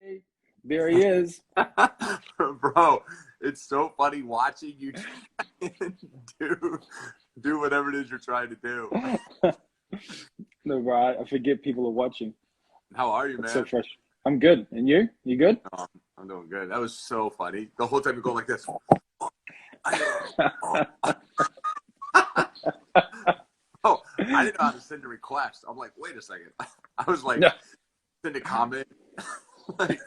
Hey, there he is. Bro, it's so funny watching you try and do whatever it is you're trying to do. No, bro, I forget people are watching. How are you, It's so man? fresh. I'm good. And you? You good? Oh, I'm doing good. That was so funny. The whole time you go like this. Oh, I didn't know how to send a request. I'm like, wait a second. I was like, No. send a comment. Like,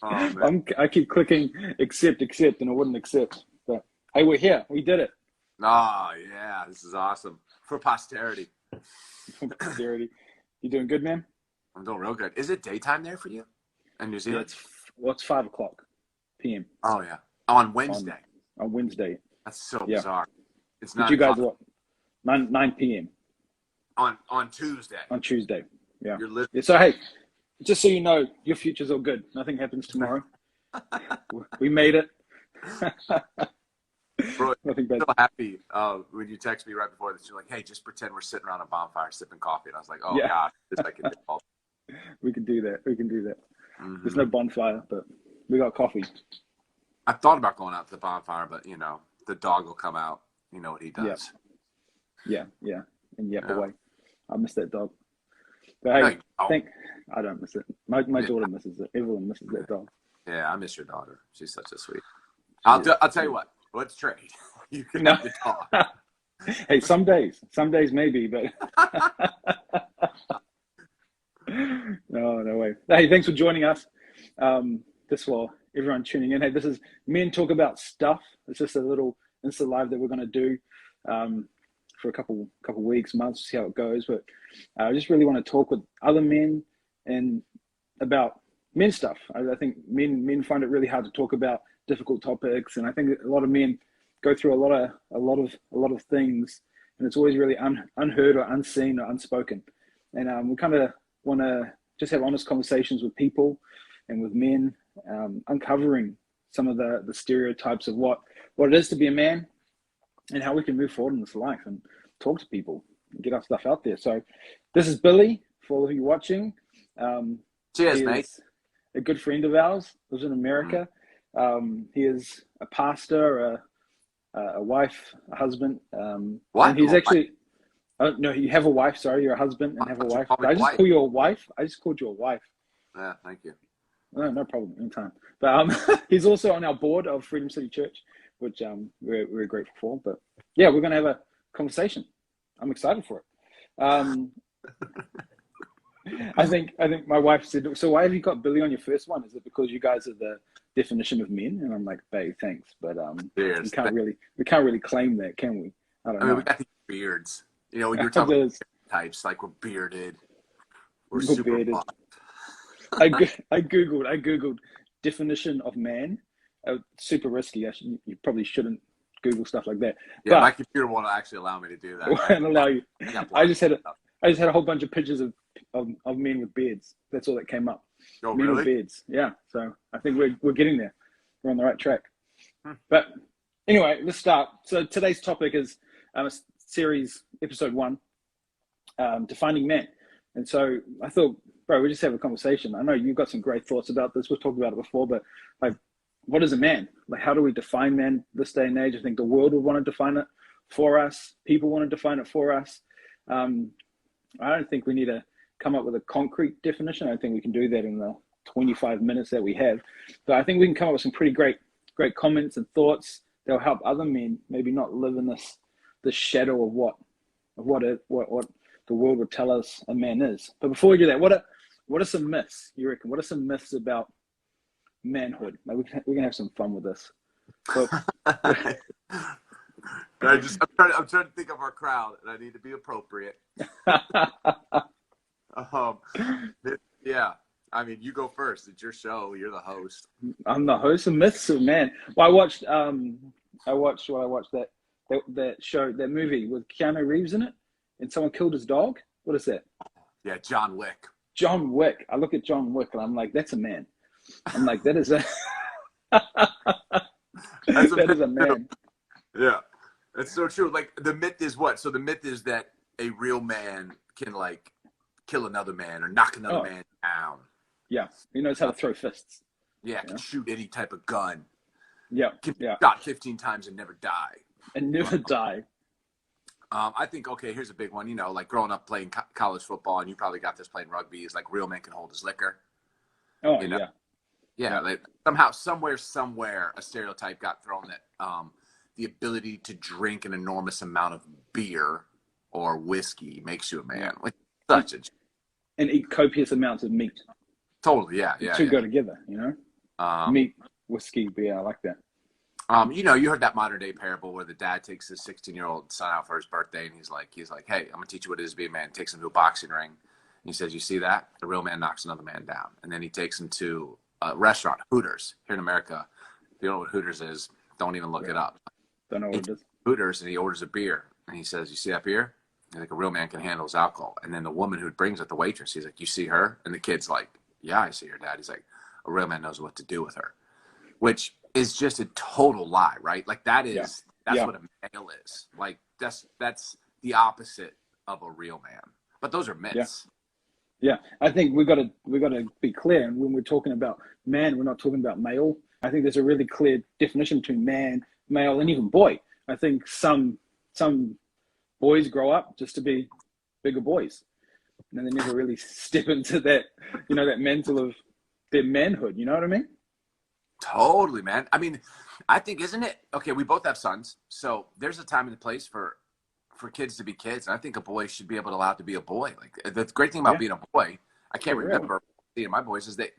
oh man. I keep clicking accept, and it wouldn't accept. But hey, we're here. We did it. Oh yeah, this is awesome for posterity. For posterity. You doing good, man? I'm doing real good. Is it daytime there for you in New Yeah, Zealand? it's 5 o'clock p.m. Oh yeah, on on Wednesday. on Wednesday. That's so Yeah. bizarre. It's But nine you guys o'clock are what? 9 p.m. on Tuesday. on Tuesday. Yeah. You're listening. Yeah. So hey, just so you know, your future's all good. Nothing happens tomorrow. We made it. Bro, Nothing bad. I'm so happy when you text me right before this. You're like, hey, just pretend we're sitting around a bonfire sipping coffee. And I was like, oh, Yeah, God, this I can do. we can do that. We can do that. There's Mm-hmm. no bonfire, but we got coffee. I thought about going out to the bonfire, but, the dog will come out. You know what he Yeah, does. yeah, and yep Yeah. away. I miss that dog. But No, hey, you don't. think I don't miss it. My Yeah, daughter misses it. Everyone misses that dog. yeah, I miss your daughter. She's such a sweet. She I'll is. tell She you is. what. Let's trade. You can No. have the dog. Hey, some days maybe, but no way. Hey, thanks for joining us. This for everyone tuning in. Hey, this is Men Talk About Stuff. It's just a little Insta live that we're going to do for a couple weeks, months, see how it goes. But I just really want to talk with other men and about men stuff. I think men find it really hard to talk about difficult topics, and I think a lot of men go through a lot of things, and it's always really unheard or unseen or unspoken. And we kind of want to just have honest conversations with people and with men, uncovering some of the stereotypes of what it is to be a man and how we can move forward in this life and talk to people and get our stuff out there. So this is Billy, for all of you watching. Cheers, He mate. is a good friend of ours, lives in Mm. America. He is a pastor, a wife, a husband, and What? he's actually, no, you have a wife. Sorry, you're a husband and Why have a don't you wife. call me Did I just Dwight? call you a wife? I just called you a wife. Yeah, thank you. No problem, anytime. But he's also on our board of Freedom City Church, which we're grateful for. But yeah, we're gonna have a conversation. I'm excited for it. I think my wife said, "So why have you got Billy on your first one? Is it because you guys are the definition of men?" And I'm like, "Babe, thanks, but we Cheers. can't really claim that, can we? I don't I mean, we know." got these beards. When you're talking about types, like we're bearded, we're We're super bearded. buff. I googled definition of man. Super risky. You probably shouldn't Google stuff like that. Yeah, my But computer won't actually allow me to do that. it won't allow you. I got I blind just had a stuff. I just had a whole bunch of pictures of men with beards. That's all that came up. Oh, Men with really? beards. Yeah. So I think we're getting there. We're on the right track. Hmm. But anyway, let's start. So today's topic is series episode 1, defining men. And so I thought, bro, we just have a conversation. I know you've got some great thoughts about this. We've talked about it before, but like, what is a man? Like, how do we define man this day and age? I think the world would want to define it for us. People want to define it for us. I don't think we need to come up with a concrete definition. I think we can do that in the 25 minutes that we have. But I think we can come up with some pretty great comments and thoughts that will help other men maybe not live in this shadow of what the world would tell us a man is. But before we do that, what are some myths you reckon? What are some myths about manhood? Like we can have some fun with this. So, I'm trying to think of our crowd, and I need to be appropriate. Um, yeah. I mean, you go first. It's your show. You're the host. I'm the host of Myths of Man. Well, I watched that show, that movie with Keanu Reeves in it, and someone killed his dog. What is that? Yeah, John Wick. John Wick. I look at John Wick and I'm like, that's a man. I'm like, that is a That's a that is a myth too. man. Yeah, that's so true. Like the myth is what? So the myth is that a real man can like kill another man or knock another Oh, man down. Yeah, he knows how to throw fists. Yeah, You can know? shoot any type of gun. Yeah, Can be yeah, shot 15 times and never die. and never die. I think, okay, here's a big one. You know, like growing up playing college football, and you probably got this playing rugby, is like real men can hold his liquor. Oh You know, yeah, yeah, yeah, like somewhere, a stereotype got thrown that the ability to drink an enormous amount of beer or whiskey makes you a yeah. man. Like And, such a and eat copious amounts of meat. totally, yeah, The yeah, two yeah. go together. You know, Um, meat, whiskey, beer. I like that. you know, you heard that modern day parable where the dad takes his 16-year-old son out for his birthday, and he's like, hey, I'm gonna teach you what it is to be a man. Takes him to a boxing ring, and he says, you see that? The real man knocks another man down, and then he takes him to a restaurant, Hooters, here in America. If you don't know what Hooters is, don't even look Yeah. it up. Don't know He what it is. Hooters and he orders a beer, and he says, you see that beer? I think a real man can handle his alcohol. And then the woman who brings it, the waitress, he's like, you see her? And the kid's like, yeah, I see her, dad. He's like, a real man knows what to do with her, which is just a total lie, right? Like that's Yeah, what a male is. Like that's the opposite of a real man. But those are yeah, myths. yeah. I think we got to be clear. And when we're talking about man, we're not talking about male. I think there's a really clear definition between man, male, and even boy. I think some boys grow up just to be bigger boys, and then they never really step into that, that mantle of their manhood. You know what I mean? Totally, man. I mean, I think, isn't it? Okay, we both have sons. So there's a time and a place for kids to be kids. And I think a boy should be able to allow to be a boy. Like the great thing about Yeah, being a boy, I can't for real. remember seeing my boys is they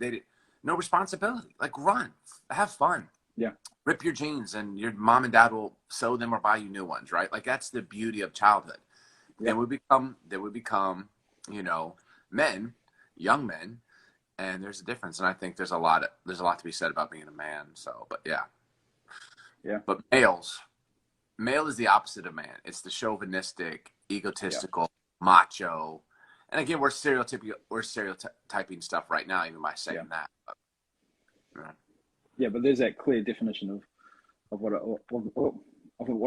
no responsibility. Like run, have fun, Yeah, rip your jeans, and your mom and dad will sew them or buy you new ones, right? Like that's the beauty of childhood. yeah, Then we become, you know, men, young men, and there's a difference. And I think there's a lot to be said about being a man. So, but yeah, yeah, but male is the opposite of man. It's the chauvinistic, yeah, egotistical, macho. And again, we're stereotyping stuff right now, even by yeah, saying that. But, yeah. yeah. But there's that clear definition of what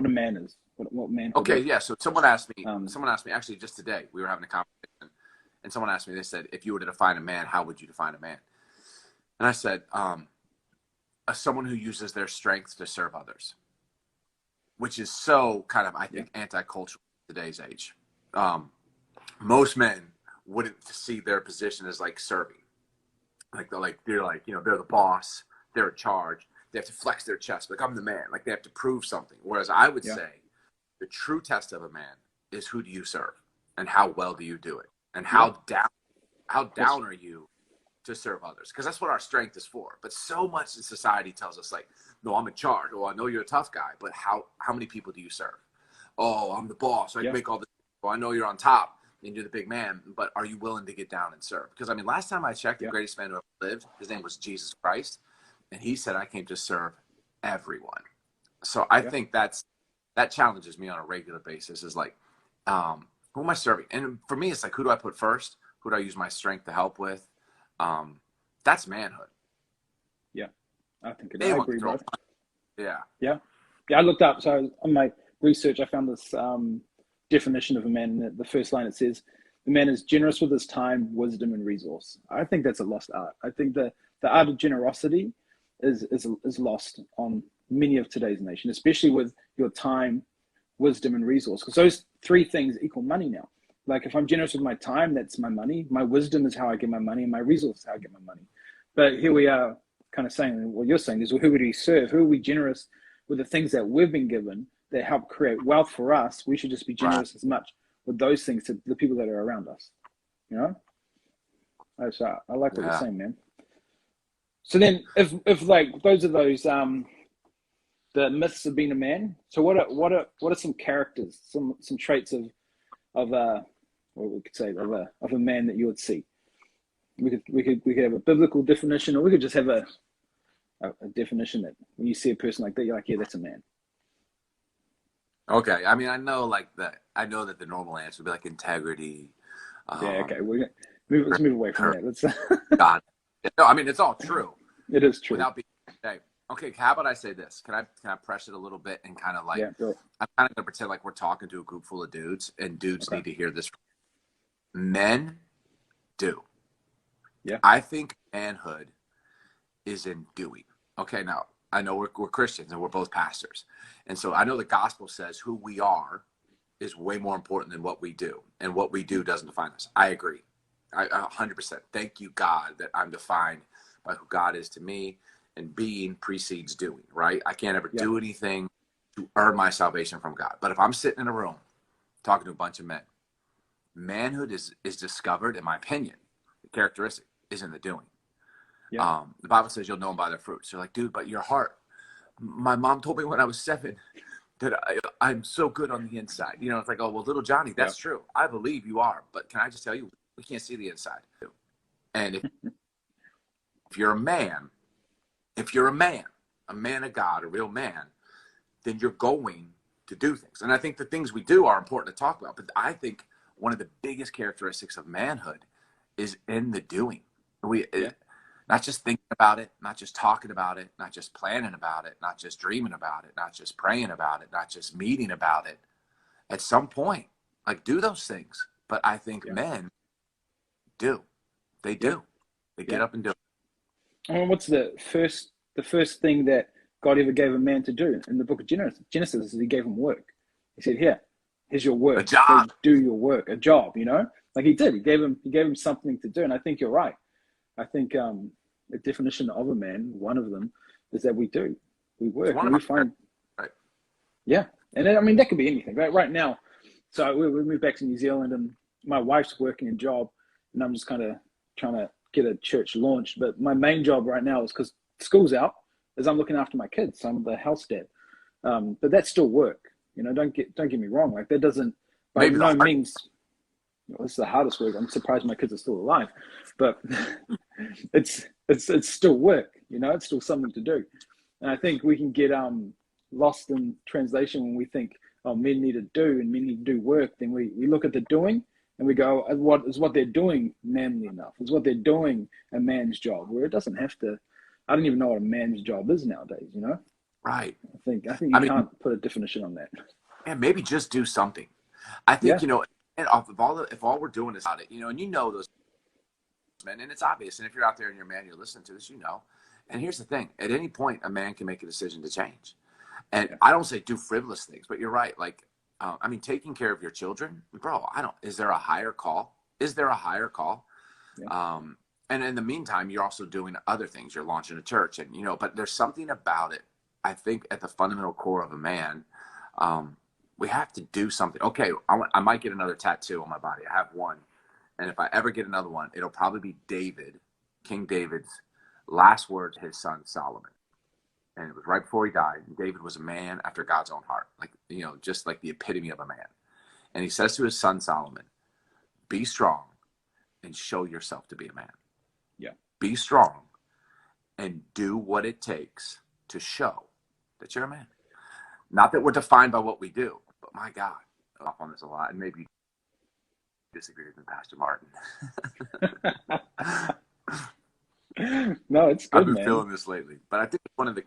a man is, what manhood Okay, is. yeah. So someone asked me. Um, Someone asked me actually just today. We were having a conversation, and someone asked me. They said, "If you were to define a man, how would you define a man?" And I said, someone who uses their strength to serve others, which is so kind of, I yeah, think, anti-cultural in today's age. Most men wouldn't see their position as like serving. They're the boss, they're in charge. They have to flex their chest, like I'm the man. Like they have to prove something. Whereas I would yeah, say the true test of a man is who do you serve and how well do you do it and yeah. how That's down are you to serve others, because that's what our strength is for. But so much in society tells us like, no, I'm in charge. Oh, I know you're a tough guy, but how many people do you serve? Oh, I'm the boss. I yeah, make all this. Well, I know you're on top and you're the big man, but are you willing to get down and serve? Because I mean, last time I checked, the yeah, greatest man who ever lived, his name was Jesus Christ, and he said, "I came to serve everyone." So I yeah, think that challenges me on a regular basis. Is like, who am I serving? And for me, it's like, who do I put first? Who do I use my strength to help with? Um, that's manhood. yeah. I think it. They I want to agree, throw. bro. Yeah. Yeah, yeah. I looked up. So on my research, I found this definition of a man. The first line, it says, "The man is generous with his time, wisdom, and resource." I think that's a lost art. I think the art of generosity is lost on many of today's nation, especially with your time, wisdom, and resource. Because those three things equal money now. Like if I'm generous with my time, that's my money. My wisdom is how I get my money, and my resource is how I get my money. But here we are, kind of saying what you're saying is, well, who would we serve? Who are we generous with the things that we've been given that help create wealth for us? We should just be Right. generous as much with those things to the people that are around us. You know, I like what you're Yeah. saying, man. So then, if like those are those the myths of being a man. So what are some characters, some traits of what we could say of a man that you would see? We could have a biblical definition, or we could just have a definition that when you see a person like that, you're like, yeah, that's a man. Okay. I mean, I know that the normal answer would be like integrity. Yeah, Um, okay. Let's move away from that. Let's. God. No, I mean, it's all true It is true. without being, okay. Okay. How about I say this? Can I press it a little bit and kind of like, Yeah, do it. I'm kind of going to pretend like we're talking to a group full of dudes, and dudes Okay. need to hear this. Men do. Yeah. I think manhood is in doing. Okay, now I know we're Christians and we're both pastors. And so I know the gospel says who we are is way more important than what we do. And what we do doesn't define us. I agree. I 100%. Thank you, God, that I'm defined by who God is to me, and being precedes doing, right? I can't ever do anything to earn my salvation from God. But if I'm sitting in a room talking to a bunch of men, manhood is discovered, in my opinion, the characteristic is in the doing. The Bible says you'll know them by their fruits. You're like, dude, but your heart. My mom told me when I was 7 that I'm so good on the inside. You know, it's like, oh, well, little Johnny, that's true. I believe you are. But can I just tell you, we can't see the inside. And if you're a man, a man of God, a real man, then you're going to do things. And I think the things we do are important to talk about. But I think one of the biggest characteristics of manhood is in the doing. Not just thinking about it, not just talking about it, not just planning about it, not just dreaming about it, not just praying about it, not just meeting about it. At some point, like, do those things. But I think men do. They do. They get up and do it. And what's the first thing that God ever gave a man to do in the book of Genesis is he gave him work. He said, here's your work. A job. Do your work, a job, you know? Like he did. He gave him something to do. And I think you're right. I think the definition of a man, one of them, is that we work, and we find, and then, I mean, that could be anything, right? Right now, so we moved back to New Zealand, and my wife's working a job, and I'm just kind of trying to get a church launched. But my main job right now is, because school's out, is I'm looking after my kids. So I'm the house dad, but that's still work. You know, don't get me wrong. Like that doesn't by no means. This is the hardest work. I'm surprised my kids are still alive, but it's still work. You know, it's still something to do. And I think we can get lost in translation when we think, oh, men need to do and men need to do work. Then we look at the doing and we go, what they're doing manly enough? Is what they're doing a man's job? Where it doesn't have to. I don't even know what a man's job is nowadays. You know, right? I think you can't put a definition on that. Yeah, maybe just do something. I think you know. And if all we're doing is about it, you know, and you know those men, and it's obvious. And if you're out there and you're a man, you're listening to this, you know. And here's the thing: at any point, a man can make a decision to change. And I don't say do frivolous things, but you're right. Like, I mean, taking care of your children, bro. Is there a higher call? Is there a higher call? Yeah. And in the meantime, you're also doing other things. You're launching a church, and you know. But there's something about it. I think at the fundamental core of a man. We have to do something. Okay, I might get another tattoo on my body. I have one. And if I ever get another one, it'll probably be King David's last words to his son Solomon. And it was right before he died. And David was a man after God's own heart. Like, you know, just like the epitome of a man. And he says to his son Solomon, be strong and show yourself to be a man. Yeah. Be strong and do what it takes to show that you're a man. Not that we're defined by what we do, but my God, I'm off on this a lot, and maybe you disagree with me, Pastor Martin. No, it's good, I've been man. feeling this lately, but I think it's one of the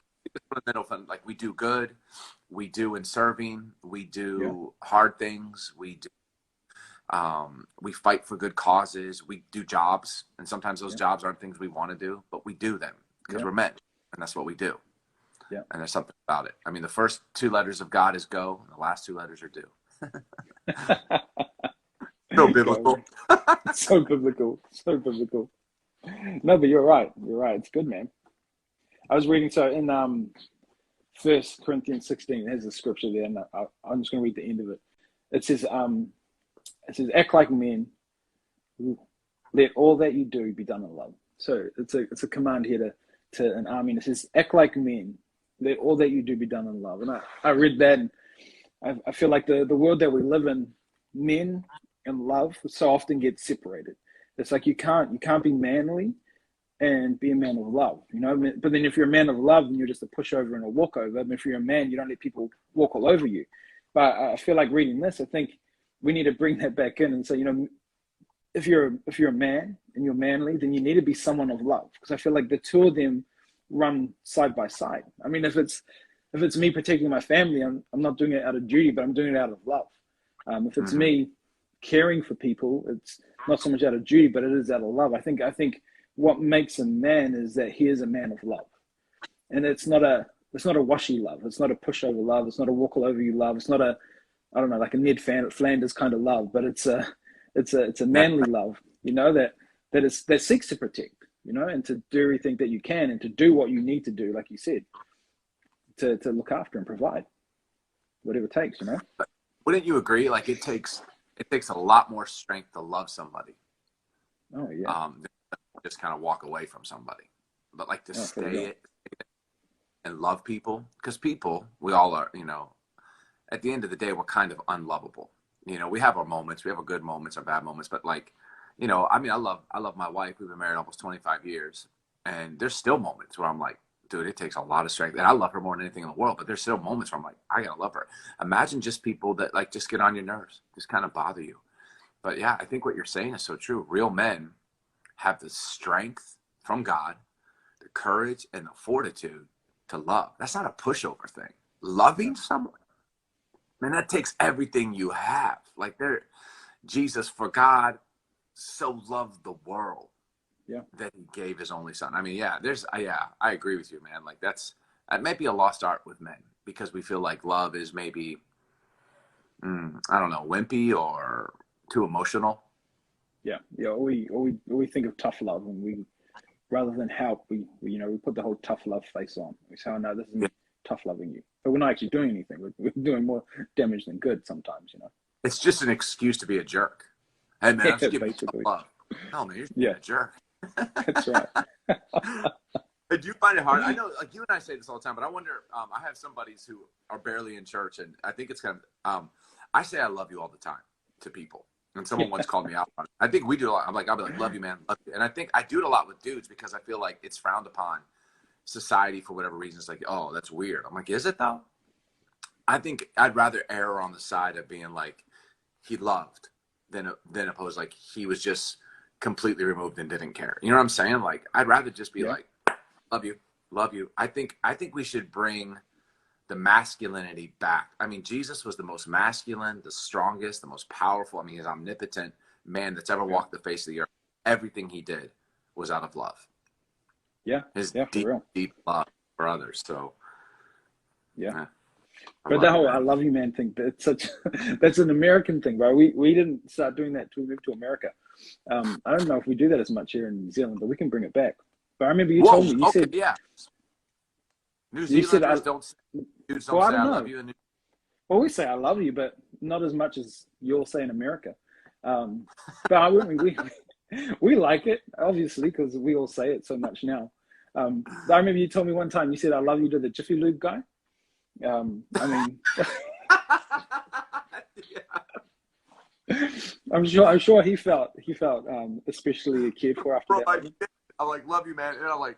middle fun. Like we do good, we do in serving, we do hard things, we do. We fight for good causes. We do jobs, and sometimes those jobs aren't things we want to do, but we do them because we're men, and that's what we do. Yeah. And there's something about it. I mean, the first 2 letters of God is go, and the last 2 letters are do. So biblical. So biblical. So biblical. No, but you're right. You're right. It's good, man. I was reading, so in 1 Corinthians 16, there's a scripture there, and I'm just going to read the end of it. It says, act like men. Let all that you do be done in love. So it's a command here to an army. And it says, act like men. Let all that you do be done in love. And I read that, and I feel like the world that we live in, men and love so often get separated. It's like you can't be manly and be a man of love, you know. But then if you're a man of love, then you're just a pushover and a walkover. But if you're a man, you don't let people walk all over you. But I feel like reading this, I think we need to bring that back in and say, you know, if you're a man and you're manly, then you need to be someone of love, because I feel like the two of them run side by side. I mean, if it's me protecting my family, I'm not doing it out of duty, but I'm doing it out of love. If it's me caring for people, it's not so much out of duty, but it is out of love. I think what makes a man is that he is a man of love. And it's not a washy love. It's not a pushover love. It's not a walk all over you love. It's not a, I don't know, like a Ned Flanders kind of love, but it's a manly love, you know, that seeks to protect, you know, and to do everything that you can and to do what you need to do, like you said, to look after and provide whatever it takes, you know. Wouldn't you agree? Like it takes a lot more strength to love somebody. Oh yeah. Just kind of walk away from somebody, but like to Sure. and love people, because people, we all are, you know, at the end of the day, we're kind of unlovable. You know, we have our moments, we have our good moments, our bad moments, but like, you know, I mean, I love my wife. We've been married almost 25 years, and there's still moments where I'm like, dude, it takes a lot of strength, and I love her more than anything in the world. But there's still moments where I'm like, I gotta love her. Imagine just people that like just get on your nerves, just kind of bother you. But yeah, I think what you're saying is so true. Real men have the strength from God, the courage, and the fortitude to love. That's not a pushover thing. Loving someone, man, that takes everything you have. Like Jesus, for God so loved the world that he gave his only son. I mean, I agree with you, man. Like that might be a lost art with men, because we feel like love is maybe, I don't know, wimpy or too emotional. Yeah. We think of tough love, and we, rather than help, we you know, we put the whole tough love face on. We say, oh no, this isn't tough loving you, but we're not actually doing anything. We're doing more damage than good sometimes, you know. It's just an excuse to be a jerk. Hey man, I'm just giving you tough Basically. love. No man, you're just being a jerk. That's right. Do you find it hard? I know, like you and I say this all the time, but I wonder. I have some buddies who are barely in church, and I think it's kind of. I say I love you all the time to people, and someone once called me out on it. I think we do a lot. I'll be like, love you, man, love you. And I think I do it a lot with dudes, because I feel like it's frowned upon society for whatever reason. It's like, oh, that's weird. I'm like, is it though? I think I'd rather err on the side of being like he loved than opposed like he was just completely removed and didn't care. You know what I'm saying? Like I'd rather just be like, love you, love you. I think we should bring the masculinity back. I mean, Jesus was the most masculine, the strongest, the most powerful. I mean, he's omnipotent man that's ever walked the face of the earth. Everything he did was out of love. His For deep, real. deep love for others. So But that whole "I love you, man" thing, that's an American thing, bro. We didn't start doing that till we moved to America. I don't know if we do that as much here in New Zealand, but we can bring it back. But I remember you told me, you said, New you said, Zealanders don't say well, I I don't love know. you. Well, we say "I love you," but not as much as you'll say in America. But we like it, obviously, because we all say it so much now. I remember you told me one time, you said "I love you" to the Jiffy Lube guy. I mean, I'm sure he felt especially cared for after that. I'm like, love you, man. And I'm like,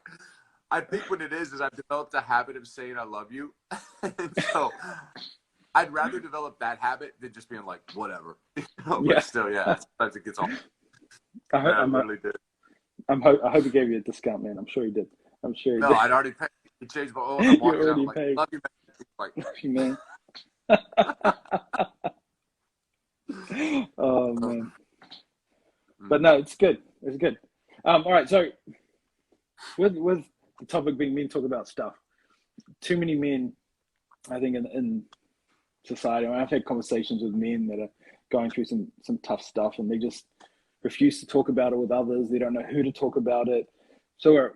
I think what it is I've developed a habit of saying I love you. And so I'd rather develop that habit than just being like, whatever. But still, sometimes it gets off. I hope he gave you a discount, man. I'm sure he did. No, I'd already paid. He changed my oil. I'm walking out. I'm like, paid. Love you, man. Like, love you, man. Oh man. But no, it's good. It's good. All right. So with the topic being men talk about stuff, too many men, I think in society, I've had conversations with men that are going through some tough stuff, and they just refuse to talk about it with others. They don't know who to talk about it. So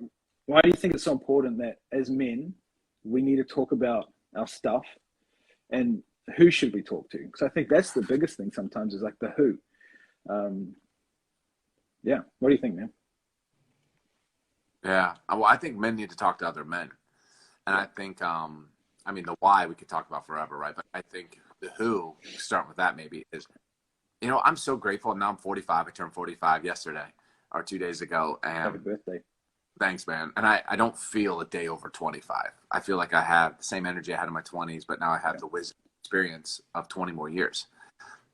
why do you think it's so important that as men, we need to talk about our stuff, and who should we talk to? Because I think that's the biggest thing sometimes, is like the who. What do you think, man? Yeah, well, I think men need to talk to other men. And I think, I mean, the why we could talk about forever, right? But I think the who, start with that maybe, is, you know, I'm so grateful. Now I'm 45. I turned 45 yesterday or 2 days ago. And happy birthday. Thanks, man. And I don't feel a day over 25. I feel like I have the same energy I had in my 20s, but now I have the wisdom experience of 20 more years.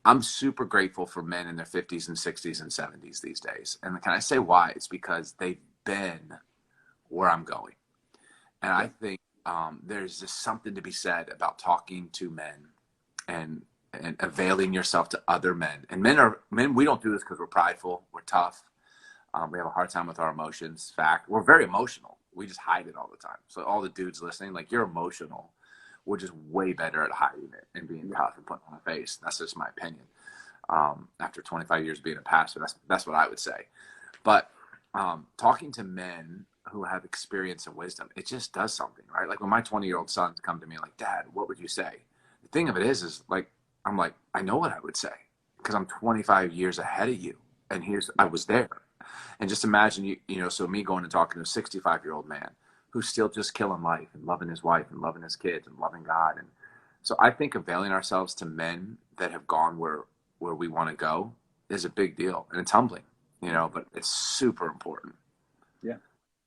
I'm super grateful for men in their 50s and 60s and 70s these days. And can I say why? It's because they've been where I'm going. And I think there's just something to be said about talking to men and availing yourself to other men. And men, we don't do this because we're prideful, we're tough. We have a hard time with our emotions. Fact, we're very emotional. We just hide it all the time. So all the dudes listening, like, you're emotional. We're just way better at hiding it and being tough and putting on a face. That's just my opinion. After 25 years being a pastor, that's what I would say. But talking to men who have experience and wisdom, it just does something, right? Like when my 20-year-old sons come to me like, Dad, what would you say? The thing of it is like, I'm like, I know what I would say because I'm 25 years ahead of you. And I was there. And just imagine, so me going and talking to a 65-year-old man who's still just killing life and loving his wife and loving his kids and loving God. And so I think availing ourselves to men that have gone where we want to go is a big deal. And it's humbling, but it's super important. Yeah.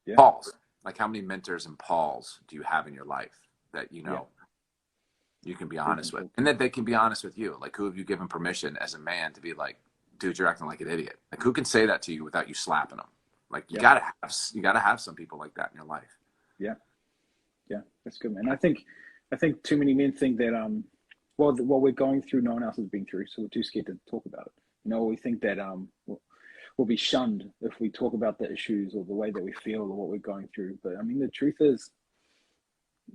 Yeah. Pauls, like how many mentors and Pauls do you have in your life that, you can be honest with, and that they can be honest with you? Like, who have you given permission as a man to be like, dude, you're acting like an idiot? Like, who can say that to you without you slapping them? Like, you gotta have some people like that in your life. Yeah. Yeah. That's good, man. I think too many men think that, what we're going through, no one else has been through. So we're too scared to talk about it. We think that, we'll be shunned if we talk about the issues or the way that we feel or what we're going through. But I mean, the truth is,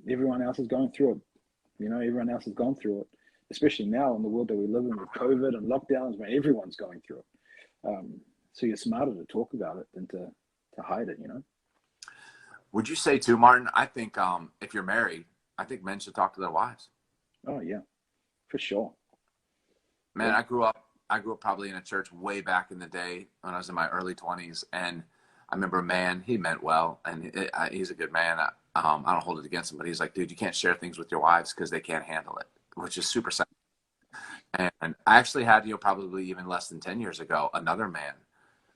everyone else is going through it. Everyone else has gone through it, especially now in the world that we live in with COVID and lockdowns, where everyone's going through it. So you're smarter to talk about it than to hide it. Would you say too, Martin? I think if you're married, I think men should talk to their wives. Oh yeah, for sure. Man, yeah. I grew up probably in a church way back in the day when I was in my early 20s. And I remember a man, he meant well, and he's a good man. I don't hold it against him, but he's like, dude, you can't share things with your wives because they can't handle it, which is super sad. And I actually had, probably even less than 10 years ago, another man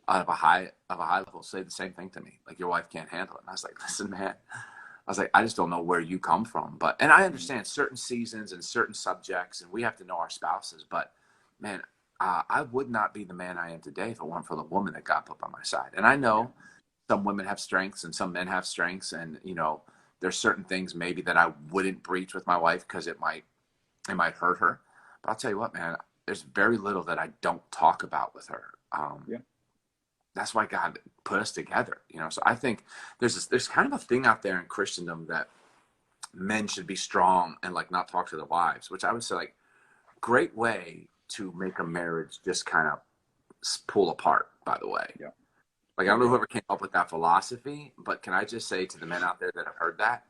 out of a high level say the same thing to me. Like, your wife can't handle it. And I was like, listen, man, I was like, I just don't know where you come from. And I understand certain seasons and certain subjects, and we have to know our spouses. But man, I would not be the man I am today if it weren't for the woman that God put by my side. And I know some women have strengths and some men have strengths. And, there's certain things maybe that I wouldn't breach with my wife because it might hurt her. But I'll tell you what, man, there's very little that I don't talk about with her. That's why God put us together, So I think there's kind of a thing out there in Christendom that men should be strong and like not talk to their wives, which I would say, like, great way to make a marriage just kind of pull apart, by the way. Yeah. Like, I don't know whoever came up with that philosophy, but can I just say to the men out there that have heard that,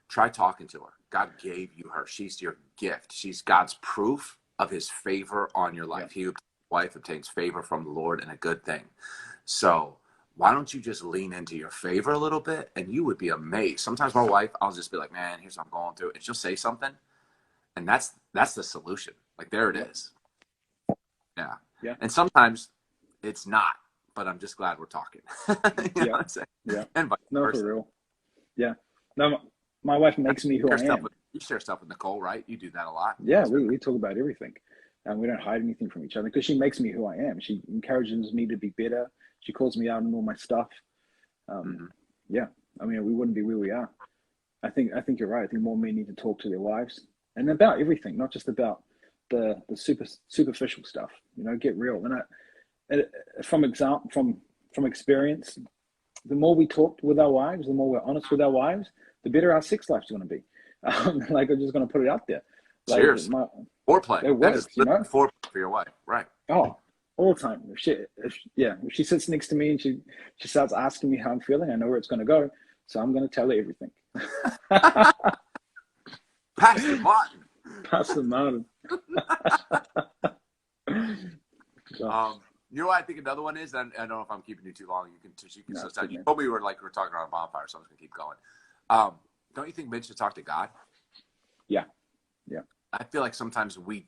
try talking to her. God gave you her. She's your gift. She's God's proof of his favor on your life. Yeah. He who wife obtains favor from the Lord, and a good thing. So why don't you just lean into your favor a little bit, and you would be amazed. Sometimes my wife, I'll just be like, man, here's what I'm going through. And she'll say something, and that's the solution. Like, there it is. Yeah. Yeah. And sometimes it's not, but I'm just glad we're talking. You know what I'm saying? Yeah. And vice versa. For real. Yeah. No, my wife makes me who I am. You share stuff with Nicole, right? You do that a lot. Yeah, we talk about everything. And we don't hide anything from each other because she makes me who I am. She encourages me to be better. She calls me out on all my stuff. Yeah. I mean, we wouldn't be where we are. I think you're right. I think more men need to talk to their wives and about everything, not just about the superficial stuff. Get real. And from experience, the more we talk with our wives, the more we're honest with our wives, the better our sex life's going to be. Like, I'm just going to put it out there. Like, cheers. Foreplay. It works, foreplay for your wife, right? Oh, all the time. If she sits next to me and she starts asking me how I'm feeling, I know where it's going to go. So I'm going to tell her everything. Pastor Martin. Pastor Martin. You know what I think another one is? I don't know if I'm keeping you too long. You can still start. You told me we were talking around a bonfire, so I'm just gonna keep going. Don't you think men should talk to God? Yeah. I feel like sometimes we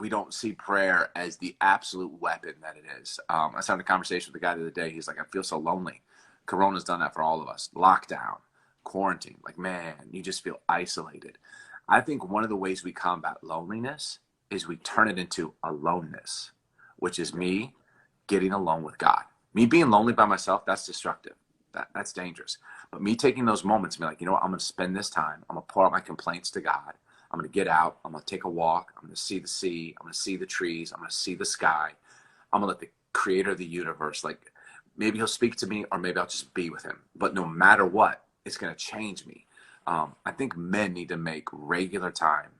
don't see prayer as the absolute weapon that it is. I was having a conversation with a guy the other day. He's like, I feel so lonely. Corona's done that for all of us. Lockdown, quarantine. Like, man, you just feel isolated. I think one of the ways we combat loneliness is we turn it into aloneness, which is me getting alone with God. Me being lonely by myself, that's destructive. That's dangerous. But me taking those moments and be like, you know what, I'm going to spend this time. I'm going to pour out my complaints to God. I'm going to get out. I'm going to take a walk. I'm going to see the sea. I'm going to see the trees. I'm going to see the sky. I'm going to let the creator of the universe, like, Maybe he'll speak to me, or maybe I'll just be with him. But no matter what, it's going to change me. I think men need to make regular time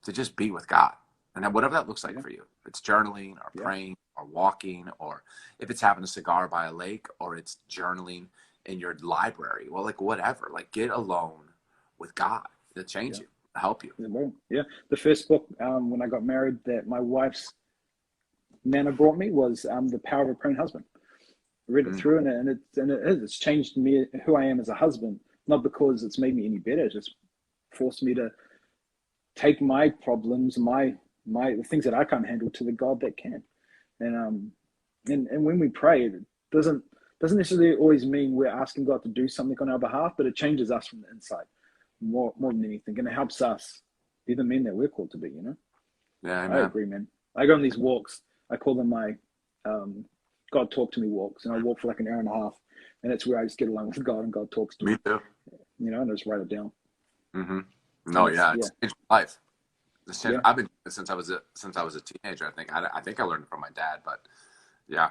to just be with God. And whatever that looks like for you, if it's journaling or praying or walking, or if it's having a cigar by a lake, or it's journaling in your library, well, like whatever, like get alone with God. It'll change you, help you. Yeah. The first book when I got married that my wife's nana brought me was The Power of a Praying Husband. I read it through, and it's changed me, who I am as a husband, not because it's made me any better, it's just forced me to take my problems, the things that I can't handle, to the God that can. And when we pray, it doesn't necessarily always mean we're asking God to do something on our behalf, but it changes us from the inside more than anything, and it helps us be the men that we're called to be. Yeah, I agree, man. I go on these walks. I call them my God talk to me walks, and I walk for like an hour and a half, and that's where I just get along with God, and God talks to me. Me too. And I just write it down. No, it's changed my life. I've been since I was a teenager. I think I learned it from my dad, but yeah,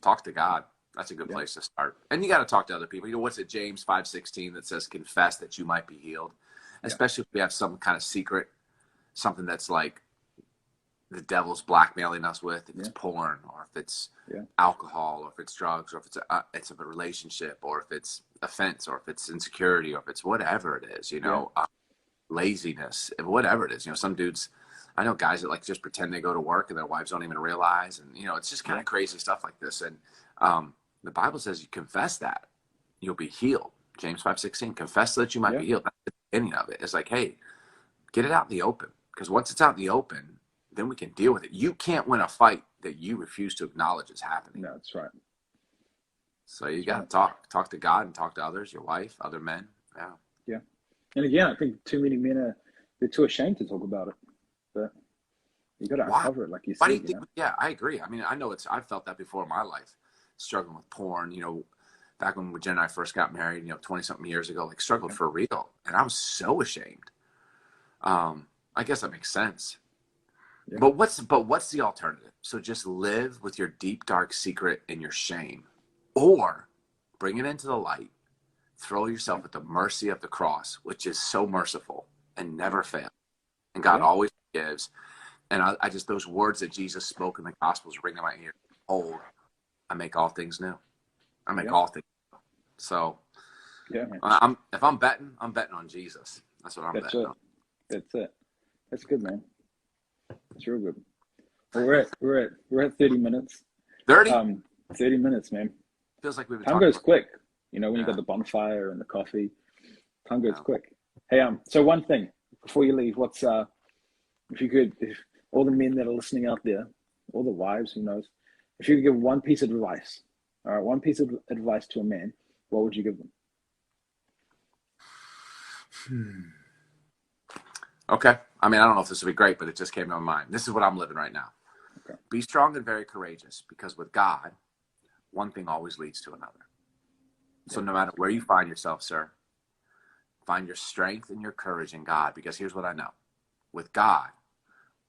talk to God. That's a good place to start. And you got to talk to other people. What's it, James 5:16 that says, "Confess that you might be healed," especially if we have some kind of secret, something that's like the devil's blackmailing us with. If it's porn, or if it's alcohol, or if it's drugs, or if it's a relationship, or if it's offense, or if it's insecurity, or if it's whatever it is, laziness, whatever it is. Some dudes, I know guys that like just pretend they go to work and their wives don't even realize, and it's just kind of crazy stuff like this. And the Bible says you confess that, you'll be healed. James 5:16, confess that you might be healed. That's the beginning of it. It's like, hey, get it out in the open, because once it's out in the open, then we can deal with it. You can't win a fight that you refuse to acknowledge is happening. No, that's right. So you got to talk to God and talk to others, your wife, other men. Yeah. And again, I think too many men they're too ashamed to talk about it, but you got to uncover it, like you said. Why do you think? Yeah, I agree. I mean, I know I've felt that before in my life, struggling with porn. Back when Jen and I first got married, 20-something years ago, like struggled for real, and I was so ashamed. I guess that makes sense. Yeah. But what's the alternative? So just live with your deep, dark secret and your shame, or bring it into the light, throw yourself at the mercy of the cross, which is so merciful and never fails. And God always forgives. And I just, those words that Jesus spoke in the Gospels ring in my ear. Behold, I make all things new. I make all things new. So if I'm betting on Jesus. That's what I'm betting on. That's it. That's good, man. That's real good. Well, we're at 30 minutes. 30? 30 minutes, man. Feels like we've been time goes quick. When you got the bonfire and the coffee, time goes quick. Hey, so one thing before you leave, what's if all the men that are listening out there, all the wives, who knows, if you could give one piece of advice, all right, one piece of advice to a man, what would you give them? Okay. I mean, I don't know if this would be great, but it just came to my mind. This is what I'm living right now. Okay. Be strong and very courageous, because with God, one thing always leads to another. So no matter where you find yourself, sir, find your strength and your courage in God, because here's what I know. With God,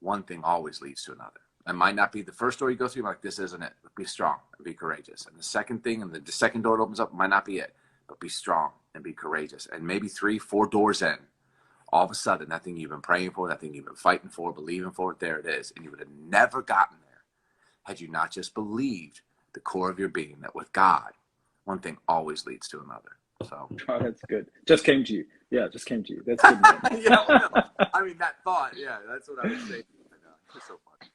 one thing always leads to another. It might not be the first door you go through, like, this isn't it. But be strong and be courageous. And the second thing, and the second door that opens up, might not be it. But be strong and be courageous. And maybe 3-4 doors in, all of a sudden, that thing you've been praying for, that thing you've been fighting for, believing for, there it is. And you would have never gotten there had you not just believed the core of your being that with God, one thing always leads to another. So that's good. Just came to you. Yeah, just came to you. That's good, man. I mean, that thought. Yeah, that's what I was saying. It's so funny.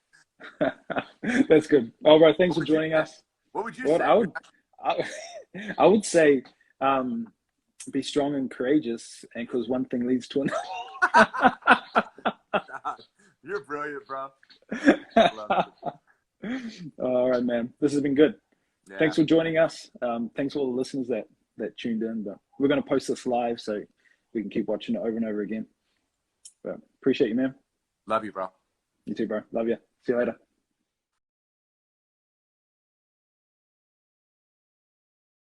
That's good. All right, thanks for joining us. What would you say? I would say, be strong and courageous, and because one thing leads to another. You're brilliant, bro. All right, man. This has been good. Yeah. Thanks for joining us. Thanks for all the listeners that tuned in. But we're going to post this live so we can keep watching it over and over again. But appreciate you, man. Love you, bro. You too, bro. Love you. See you later.